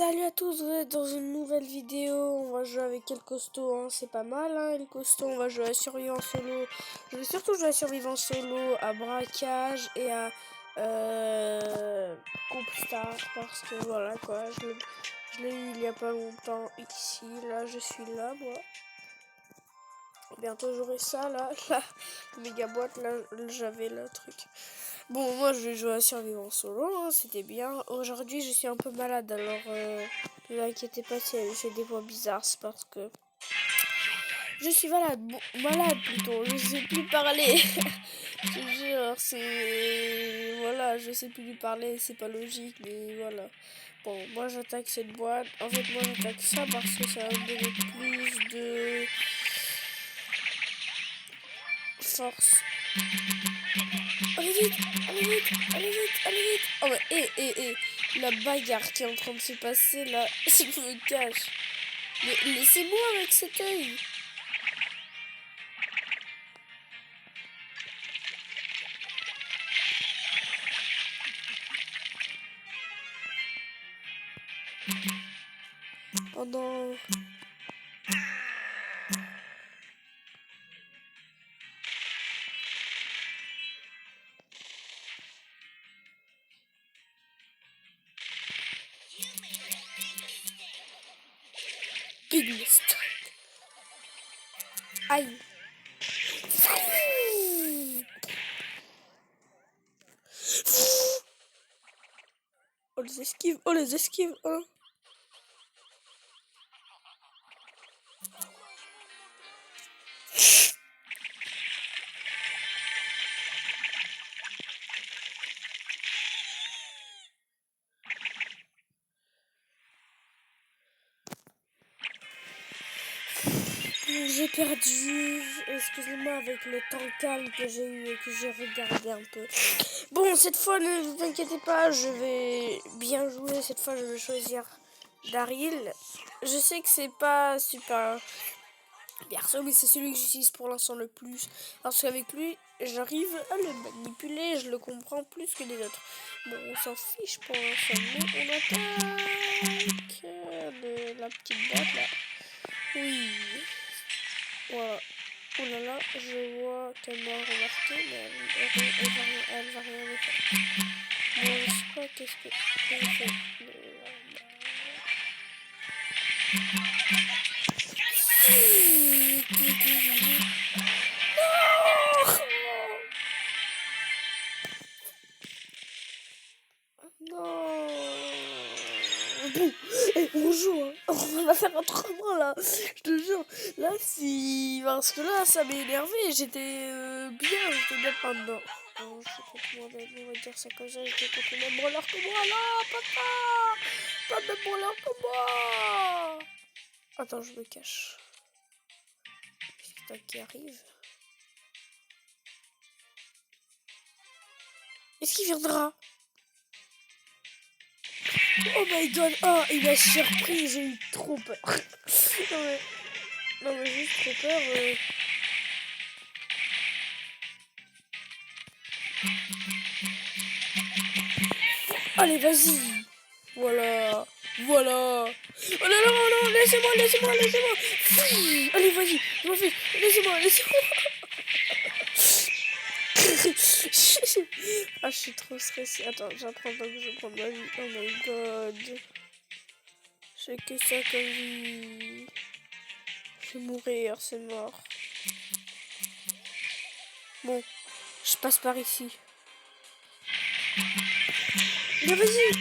Salut à tous, vous êtes dans une nouvelle vidéo. On va jouer avec El Costo, hein. C'est pas mal, hein, El Costo. On va jouer à survivre en solo. Je vais surtout jouer à survivre en solo, à braquage et à coupe star. Parce que voilà quoi, je l'ai eu il y a pas longtemps ici. Là, je suis là, moi. Bientôt j'aurai ça, là, la méga boîte, là, j'avais le truc. Bon, moi je vais jouer à survivre en solo, hein, c'était bien. Aujourd'hui je suis un peu malade, alors ne vous inquiétez pas si j'ai des voix bizarres, c'est parce que je suis malade, malade plutôt, je sais plus parler. Je te jure, c'est... Voilà, je sais plus lui parler, c'est pas logique, mais voilà. Bon, moi j'attaque cette boîte, en fait moi j'attaque ça parce que ça va me donner plus de force. Allez vite, allez vite, allez vite, allez vite. Oh mais la bagarre qui est en train de se passer là, je me cache. Mais laissez-moi avec cet œil. Oh non. Big mistake. Aïe. Oh les esquives, oh les esquives, hein. J'ai perdu, excusez-moi, avec le temps calme que j'ai eu et que j'ai regardé un peu. Bon, cette fois, ne vous inquiétez pas, je vais bien jouer. Cette fois, je vais choisir Daryl. Je sais que c'est pas super perso, mais c'est celui que j'utilise pour l'instant le plus. Parce qu'avec lui, j'arrive à le manipuler, je le comprends plus que les autres. Bon, on s'en fiche pour l'instant, mais on attaque la petite boîte là. Oui. Voilà. Oh là là, je vois qu'elle m'a remarqué, mais elle va rien me faire. Bon, je sais pas qu'est-ce que je fais. Non. Bon, on joue, hein. On va faire autrement là. Je te jure. Là, si. Parce que là, ça m'a énervé. J'étais bien. J'étais bien pas dedans. Non, je suis contre moi-même. On va dire ça comme ça. J'étais contre le même branleur que moi. Non, papa. Pas le même branleur que moi. Attends, je me cache. C'est toi qui arrive. Est-ce qu'il viendra? Oh my god. Oh, il m'a surpris. J'ai eu trop peur. Non, mais juste trop peur. Allez, vas-y. Voilà. Voilà. Oh là là, non, laissez-moi, laissez-moi, laissez-moi. Allez, vas-y. Je m'en fiche. Laissez-moi, laissez-moi. Ah, je suis trop stressée. Attends, j'apprends pas que je prends ma vie. Oh my god. J'ai que ça comme vie. Je vais mourir, c'est mort. Bon, je passe par ici. Mais vas-y.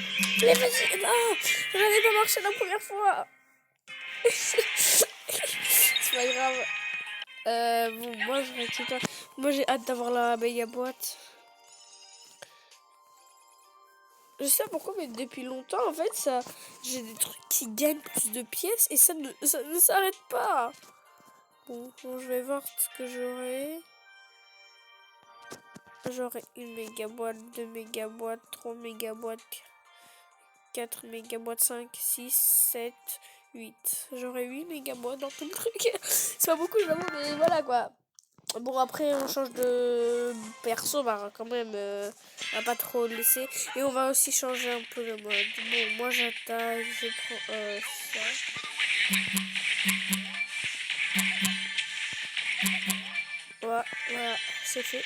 Mais vas-y. Non, ça n'avait pas marché la première fois. C'est pas grave. Bon, moi je récupère. Moi j'ai hâte d'avoir la méga boîte. Je sais pas pourquoi, mais depuis longtemps en fait, ça, j'ai des trucs qui gagnent plus de pièces et ça ne s'arrête pas. Bon, je vais voir ce que j'aurai. J'aurai une méga boîte, 2 méga boîtes, 3 méga boîtes, 4 méga boîtes, 5, 6, 7, 8. J'aurai 8 méga boîtes dans tout le truc. C'est pas beaucoup, j'avoue, mais voilà quoi. Bon, après, on change de perso, bah quand même, on va pas trop le laisser. Et on va aussi changer un peu le mode. Bon, moi j'attaque, je prends ça. Voilà, voilà, c'est fait.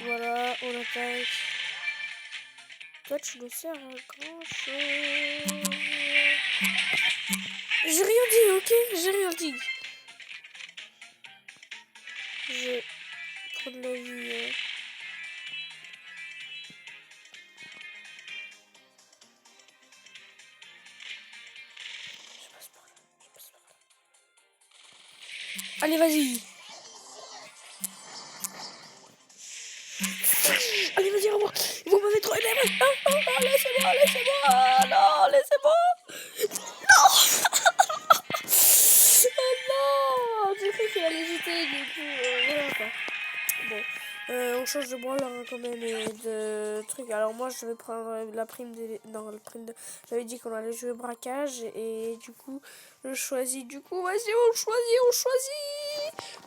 Voilà, on attaque. Toi, tu nous sers à grand chose. J'ai rien dit, ok? J'ai rien dit. Je prends de la vie. Je passe par là. Je passe par là. Allez, vas-y. Allez, vas-y, revois. Ils vont me mettre trop. Non, non, non, laissez-moi, laissez-moi. Non, laissez-moi. Oh non. J'ai cru qu'il allait jeter, du coup, voilà quoi. Bon. On change de brawler hein, quand même et de trucs. Alors moi je vais prendre la prime de... Non, la prime de... J'avais dit qu'on allait jouer braquage et du coup je choisis. Du coup vas-y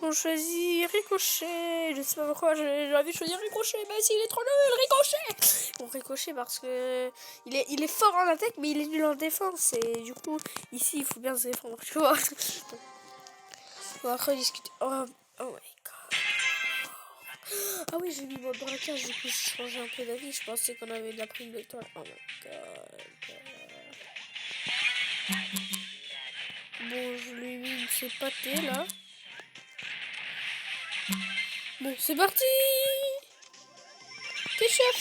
on choisit Ricochet. Je sais pas pourquoi j'ai envie de choisir Ricochet. Mais s'il est trop nul, Ricochet. Bon Ricochet parce que il est fort en attaque mais il est nul en défense. Et du coup ici il faut bien se défendre. Tu vois. On va rediscuter. Oh my god. Ah oui, j'ai mis mon braquage, du coup j'ai changé un peu d'avis. Je pensais qu'on avait de la prime d'étoile. Oh my god. Bon, je lui ai mis une petite pâtée là. Bon, c'est parti. Qu'est-ce que tu as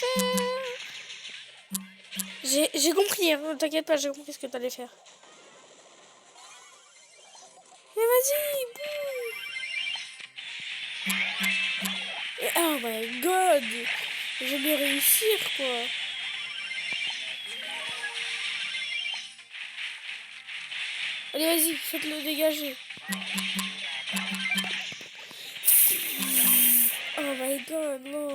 fait? J'ai compris, hein. T'inquiète pas, j'ai compris ce que t'allais faire. Mais vas-y, boum. Oh my god. Je vais réussir quoi. Allez, vas-y, faites-le dégager. Oh my god, non.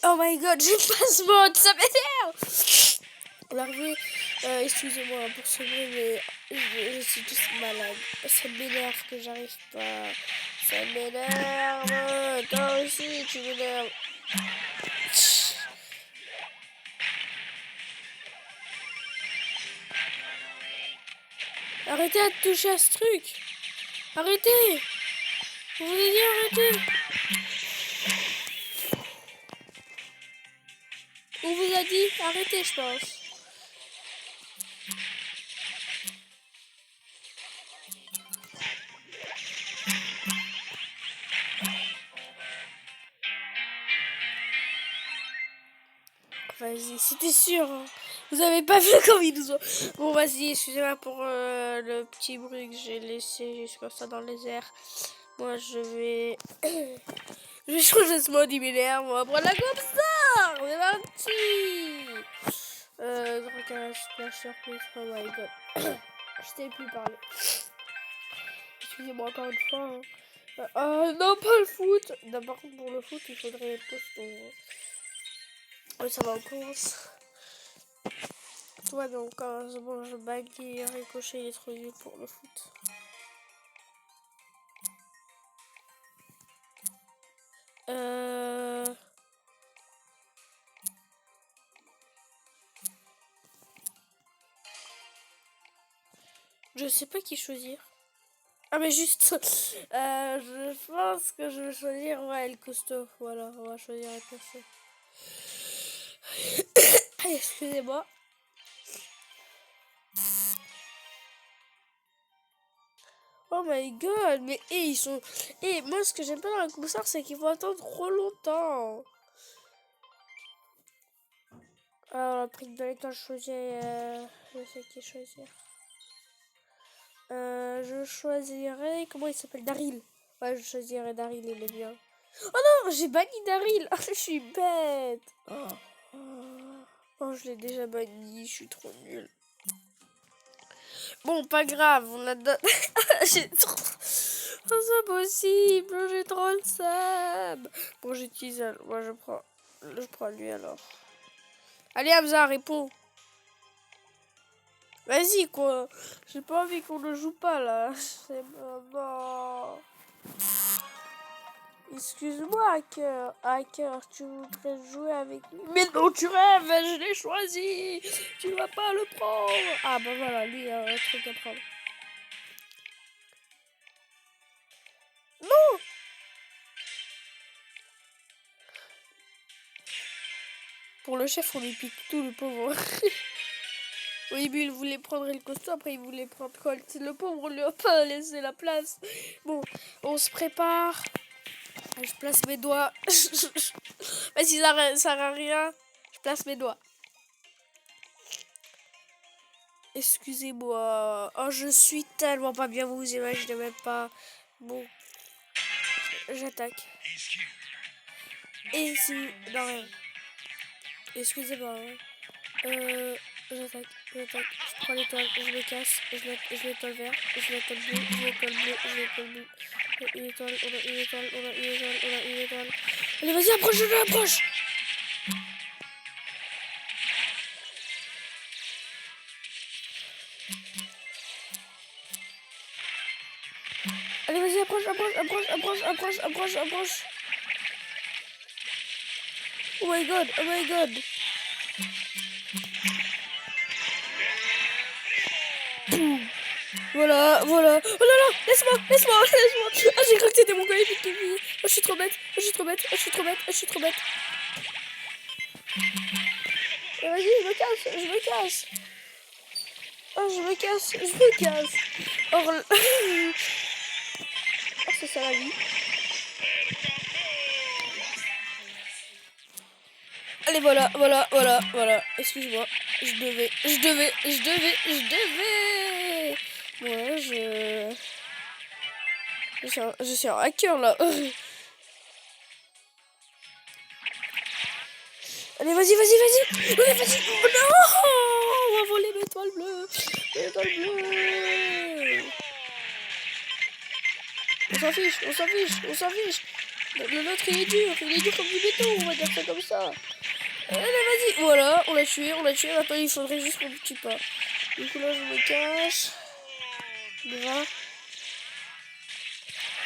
Oh my god, j'ai pas ce mode, ça m'énerve. Larvé, excusez-moi pour ce bruit, mais je suis juste malade. Ça m'énerve que j'arrive pas. Ça m'énerve. Toi aussi, tu m'énerves. Arrêtez de toucher à ce truc. Arrêtez. Je vous ai dit arrêtez. On vous a dit arrêtez, je pense. Vas-y, c'était sûr. Hein. Vous avez pas vu comme ils nous ont... Bon, vas-y, excusez-moi pour le petit bruit que j'ai laissé juste comme ça dans les airs. Moi, je vais... je vais changer ce mode, il m'énerve. On va prendre la comme ça. On est parti. Braquage, splash, surprise. Oh my god. Je t'ai plus parlé. Excusez-moi encore une fois. Hein. Non, pas le foot. D'abord, pour le foot, il faudrait être costaud. Oui, ça va, on commence. Toi, donc, c'est bon, je bague et Ricochet, il est trop nul pour le foot. Je sais pas qui choisir. Ah, mais juste, je pense que je vais choisir, ouais, le costaud. Voilà, on va choisir le costaud. Excusez-moi. Oh my god, mais ils sont... moi, ce que j'aime pas dans la concert, c'est qu'il faut attendre trop longtemps. Alors, la prime de l'état, je choisis... je sais qui choisir. Je choisirais... Comment il s'appelle? Daryl. Ouais, je choisirais Daryl, il est bien. Oh non, j'ai banni Daryl. Je suis bête. Oh, je l'ai déjà banni, je suis trop nulle. Bon, pas grave, on a donné... J'ai trop... C'est impossible, j'ai trop le seum. Bon, j'utilise... Moi, je prends lui, alors. Allez, Hamza, réponds. Vas-y, quoi. J'ai pas envie qu'on ne joue pas, là. C'est bon. Excuse-moi, hacker. Hacker, tu voudrais jouer avec lui? Mais non, tu rêves, je l'ai choisi. Tu vas pas le prendre. Ah, bah voilà, lui, il a un truc à prendre. Non. Pour le chef, on lui pique tout, le pauvre. Au début, il voulait prendre le costaud, après, il voulait prendre Colt. Le pauvre, on lui a pas laissé la place. Bon, on se prépare. Je place mes doigts. Vas-y, ça sert à rien. Je place mes doigts. Excusez-moi. Oh, je suis tellement pas bien, vous vous imaginez même pas. Bon, j'attaque. Et si... Non, rien. Excusez-moi. J'attaque. Je prends l'étoile, je me casse, je l'étoile vert, je l'étoile bleu, je l'étoile bleu, je l'étoile bleu. On a une étoile, on a une étoile, on a une étoile, on a une étoile. Allez, vas-y, approche, approche. Allez, vas-y, approche. Oh my god. Voilà. Oh là là, laisse-moi. Ah, j'ai cru que c'était mon collègue qui vit. Oh, je suis trop bête. Vas-y, je me casse. Oh, je me casse. Oh, oh, c'est ça la vie. Allez, voilà. Excuse-moi. Je devais. Voilà, je suis un hacker, là. Allez, vas-y. Ouais, vas-y. Oh, non, on va voler mes étoiles bleues. On s'en fiche. Le nôtre, il est dur comme du béton, on va dire ça comme ça. Allez, vas-y. Voilà, on l'a tué. Maintenant, il faudrait juste qu'on ne tue pas. Du coup, là, je me cache. Voilà.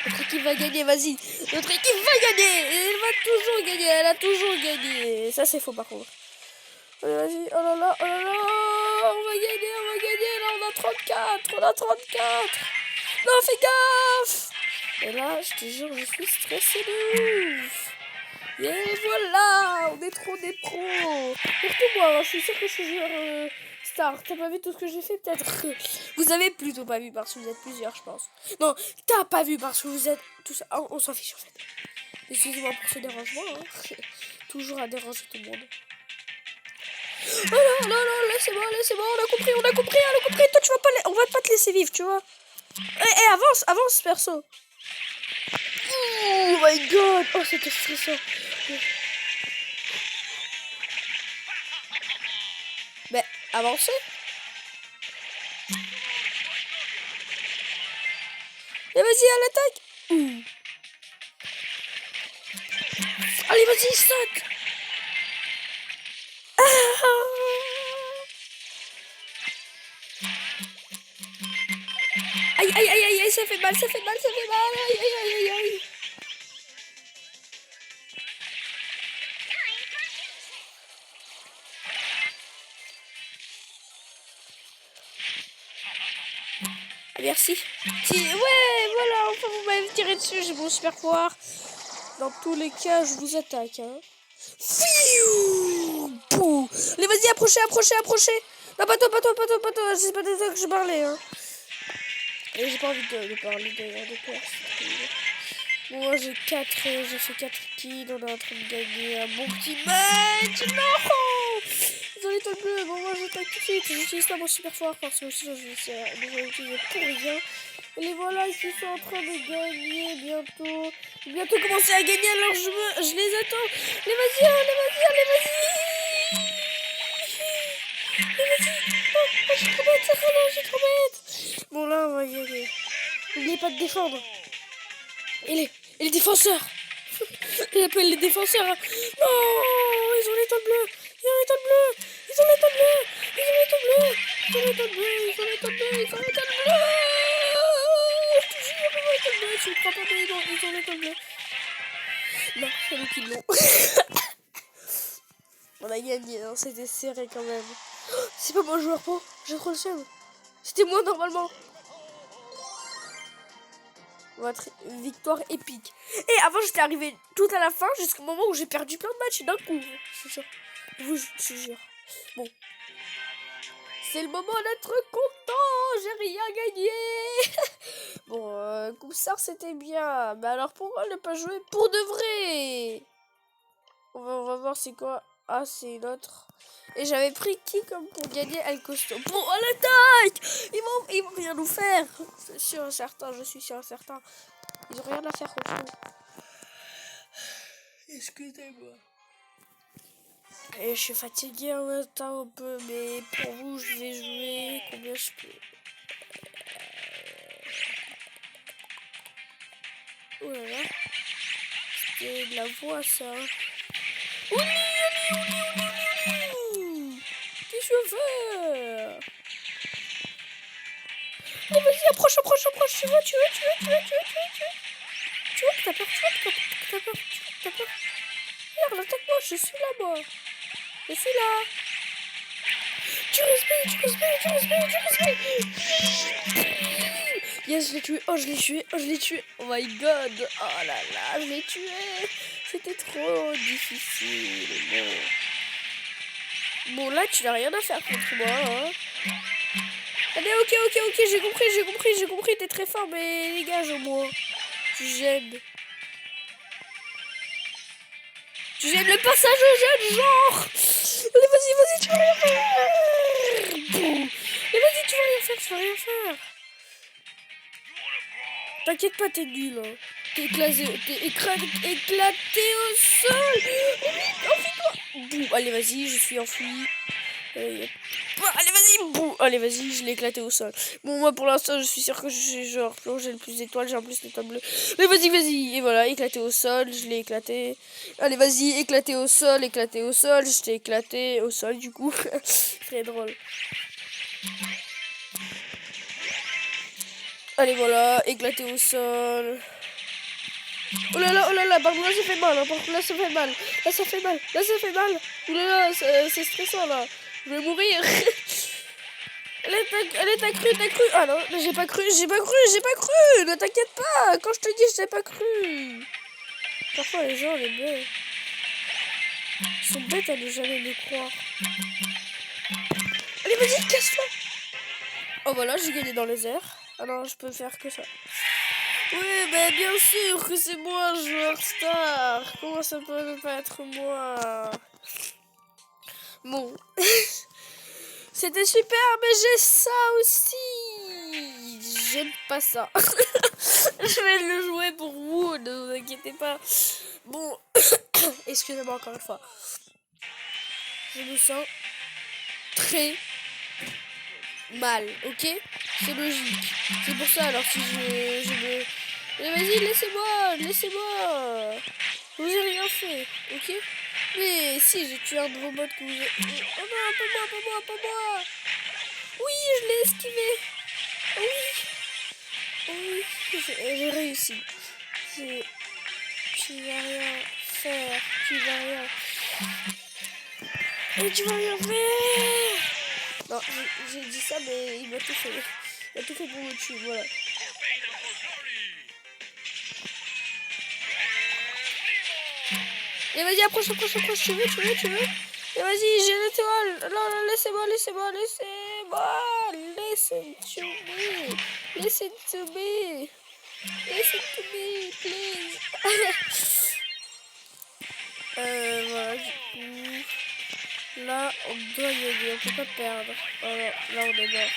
Notre équipe va gagner, vas-y. Notre équipe va gagner. Elle va toujours gagner. Elle a toujours gagné. Ça, c'est faux, par contre. Allez, vas-y. Oh là là. On va gagner. Là, on a 34. Non, fais gaffe. Et là, je te jure, je suis stressée de ouf. Et voilà, on est trop des pros. Surtout moi, je suis sûre que je suis joueur star. T'as pas vu tout ce que j'ai fait, peut-être? Vous avez plutôt pas vu parce que vous êtes plusieurs, je pense. Non, t'as pas vu parce que vous êtes tous... On s'en fiche, en fait. Excusez-moi pour ce dérangement. Hein. Toujours à déranger tout le monde. Oh non, laissez-moi. On a compris. Toi, tu vas pas... On va pas te laisser vivre, tu vois. Avance, perso. Oh my god. Oh, c'était stressant. Ben, avancez. Et vas-y, à l'attaque. Allez, vas-y, saute. Aïe, ça fait mal. Aïe. Merci. Ouais, voilà, enfin vous m'avez tiré dessus, j'ai mon super pouvoir. Dans tous les cas, je vous attaque. Hein. Allez, vas-y, approchez. Non, pas toi, c'est pas de ça que je parlais. Hein. Et j'ai pas envie de parler de course. Bon, moi j'ai fait 4 kills, on est en train de gagner un bon petit match. Non! Ils ont l'étoile bleue, bon moi j'attaque tout de suite, j'utilise pas mon super fort parce que sinon je vais l'utiliser pour rien. Et les voilà, ils sont en train de gagner bientôt commencer à gagner, alors je les attends. Allez, vas-y. Oh, je suis trop bête, Serena, je suis trop bête. Bon, là, on va y aller. N'oubliez pas de défendre. Et les défenseurs. Il appelle les défenseurs. Non, ils ont l'étoile bleue. Ils ont l'étoile bleue. Ils ont l'étoile bleue. Ils ont l'étoile bleue. Ils ont l'étoile bleue. Ils ont l'étoile bleue. Ils ont l'étoile bleue. Je te jure, ils ont l'étoile bleue. Tu me crois pas, mais ils ont l'étoile bleue. Non, c'est nous qui l'ont. On a gagné, hein. C'était serré quand même. C'est pas mon joueur pro. J'ai trop le seum. C'était moi normalement. Votre victoire épique. Et avant, j'étais arrivé tout à la fin jusqu'au moment où j'ai perdu plein de matchs d'un coup. Je jure. Je jure. Bon. C'est le moment d'être content. J'ai rien gagné. Bon, Coupe-Star, c'était bien. Mais alors, pourquoi ne pas jouer pour de vrai? On va voir c'est quoi. Ah, c'est une autre. Et j'avais pris qui comme pour gagner El Costo? Bon, à l'attaque! Ils vont rien nous faire. C'est sûr et certain, je suis sûr et certain. Ils ont rien à faire contre nous. Excusez-moi. Et je suis fatiguée en même temps un peu, mais pour vous, je vais jouer combien je peux. Oh là là. C'était de la voix, ça. Oui. Qu'est-ce que je veux faire? Oh, vas-y, approche. Tu vois, t'as peur, t'as peur. Regarde, attaque-moi, je suis là, moi. Je suis là. Tu respectes. Yes, je l'ai tué. Oh, je l'ai tué. Oh my god. Oh là là, je l'ai tué. C'était trop difficile. Bon, là, tu n'as rien à faire contre moi, hein. Allez, ok, j'ai compris. T'es très fort, mais dégage au moins. Tu gênes. Tu gênes le passage aux jeunes, genre. Allez, vas-y, tu vas rien faire. Boum. Mais vas-y, tu vas rien faire. T'inquiète pas, t'es nul. Hein. T'es éclaté au sol. Enfuis-toi. Boum. Allez, vas-y, je suis enfui. Allez, vas-y, boum. Allez, vas-y, je l'ai éclaté au sol. Bon, moi, pour l'instant, je suis sûr que j'ai le plus d'étoiles, j'ai en plus l'étoile bleue. Mais vas-y. Et voilà, éclaté au sol, je l'ai éclaté. Allez, vas-y, éclaté au sol, je t'ai éclaté au sol, du coup. Très drôle. Allez, voilà, éclaté au sol. Oh là là, par contre là ça fait mal, là ça fait mal. Oh là là, c'est stressant là. Je vais mourir. Elle est ta cru. Ah non, j'ai pas cru. Ne t'inquiète pas, quand je te dis je t'ai pas cru. Parfois les gens, les bêtes, ils sont bêtes à ne jamais me croire. Allez, vas-y, casse-toi. Oh voilà, j'ai gagné dans les airs. Ah non, je peux faire que ça. Oui, mais bien sûr que c'est moi, joueur star. Comment ça peut ne pas être moi? Bon. C'était super, mais j'ai ça aussi. J'aime pas ça. Je vais le jouer pour vous, ne vous inquiétez pas. Bon, excusez-moi encore une fois. Je me sens très mal, ok? C'est logique. C'est pour ça, alors si je me... Mais vas-y, laissez-moi. Je vous ai rien fait, ok? Mais si, j'ai tué un de vos bots que vous avez... Oh non, pas moi. Oui, je l'ai esquivé. Oui, j'ai réussi. Tu vas rien faire. Et tu vas rien faire. Non, j'ai dit ça, mais il m'a tout fait. Il a tout fait pour me tuer, voilà. Et vas-y, approche, tu veux. Et vas-y, j'ai l'étoile. Non, laissez-moi. Listen to me, please. Voilà, du coup. Là, on doit y aller, on peut pas perdre. Voilà, là, on est mort.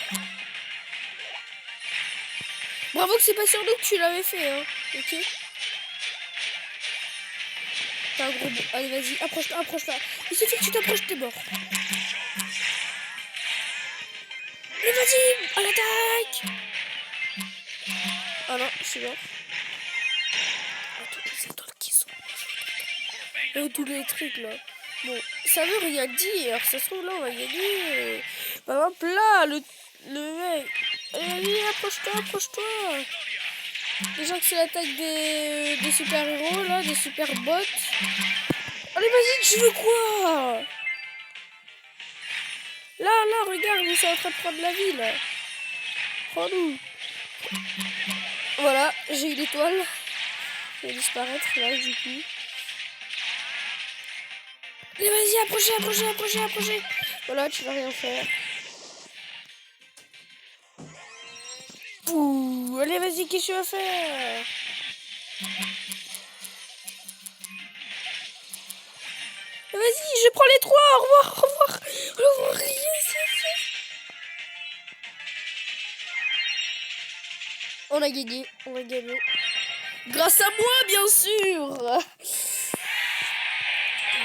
Bravo que c'est pas sur nous que tu l'avais fait, hein. Ok? T'as un gros bon. Allez, vas-y, approche-toi. Il suffit que tu t'approches, t'es mort. vas-y, à l'attaque. Ah non, je suis mort. Tous les étoiles qui sont... tous les trucs là. Bon, ça veut rien dire. Ça se trouve là, on va gagner. Par exemple, là, le mec. Allez, approche-toi, approche-toi. Déjà que c'est l'attaque des super-héros là, des super-bots. Allez, vas-y, tu veux quoi? Là, regarde, ils sont en train de prendre la ville. Prends-nous. Voilà, j'ai eu l'étoile. Je vais disparaître là, du coup. Allez, vas-y, approchez. Voilà, tu vas rien faire. Ouh, allez, vas-y, qu'est-ce que tu vas faire? Vas-y, je prends les 3. Au revoir. Yes, yes. On a gagné. Grâce à moi, bien sûr.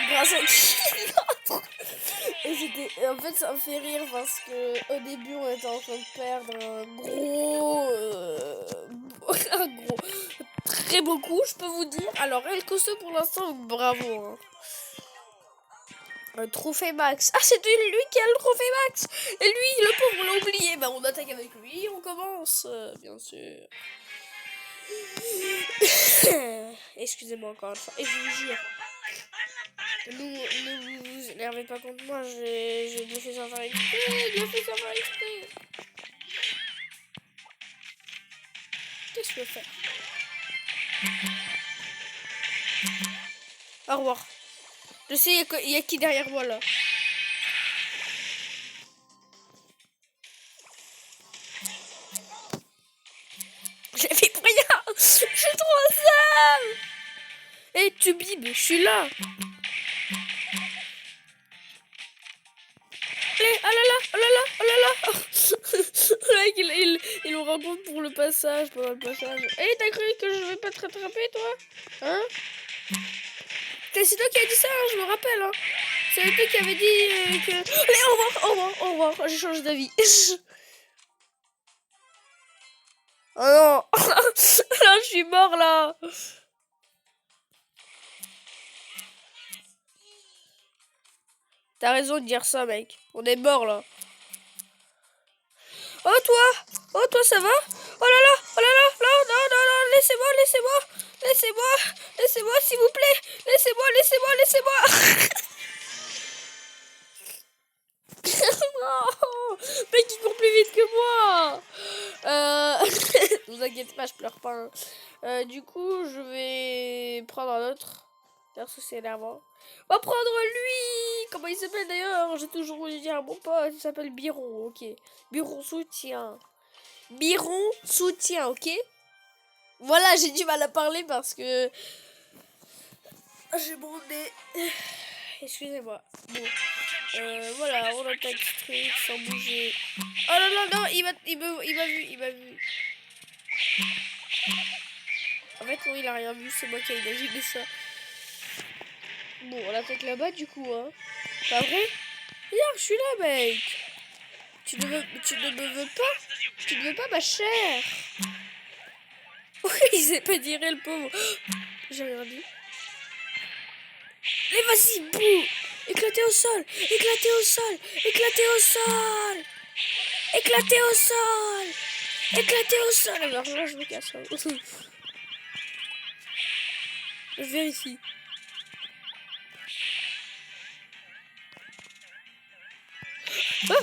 Grâce à qui d'autre? Et en fait, ça me fait rire parce que au début, on était en train de perdre un gros, très beau coup, je peux vous dire. Alors, El Costo, pour l'instant, bravo. Hein. Un trophée max. Ah, c'est lui qui a le trophée max. Et lui, le pauvre, on l'a oublié. Bah, on attaque avec lui, on commence, bien sûr. Excusez-moi encore une fois. Et je vous jure, ne vous énervez pas contre moi, je le fais sans faire exprès. Qu'est-ce que je peux faire? Au revoir. Je sais, il y a qui derrière moi là. J'ai fait pour rien. Je suis trop sale. Eh, tu bibes, je suis là. Allez, oh là là. Le mec, il nous rencontre pour le passage, pendant le passage. Eh, t'as cru que je vais pas te rattraper, toi? Hein? C'est toi qui as dit ça, hein, je me rappelle. Hein. C'est toi qui avait dit que... Allez, au revoir. J'ai changé d'avis. Oh non. Là, je suis mort, là. T'as raison de dire ça, mec. On est mort, là. Oh, toi, ça va? Oh là là, non, laissez-moi, s'il vous plaît. Laissez-moi. Non, mec, il court plus vite que moi. Ne vous inquiétez pas, je pleure pas. Hein. Du coup, je vais prendre un autre. Perso, c'est énervant. On va prendre lui. Comment il s'appelle d'ailleurs? J'ai toujours voulu dire à mon pote. Il s'appelle Biron, ok. Biron soutien, ok. Voilà, j'ai du mal à parler parce que j'ai mon nez. Excusez-moi. Bon. Voilà, on attaque strict sans bouger. Oh non, il m'a vu. En fait, non, il a rien vu, c'est moi qui ai imaginé ça. Bon, on attaque là-bas du coup, hein. Pas vrai? Regarde, je suis là, mec. Tu ne veux pas, ma chère. Il s'est pas tiré, le pauvre. J'ai rien dit. Mais vas-y, bouh. Éclaté au sol. Alors là, je me casse. Je vérifie. Oh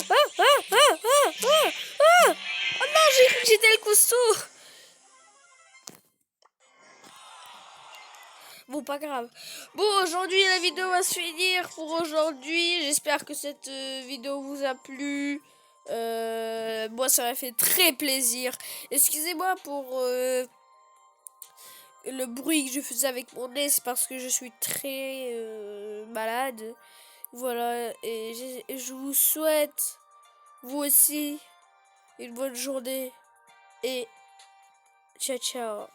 non, j'ai cru que j'étais le costaud. Bon, pas grave. Bon, aujourd'hui, la vidéo va se finir pour aujourd'hui. J'espère que cette vidéo vous a plu. Moi, ça m'a fait très plaisir. Excusez-moi pour le bruit que je faisais avec mon nez. C'est parce que je suis très malade. Voilà, et je vous souhaite, vous aussi, une bonne journée. Et ciao, ciao.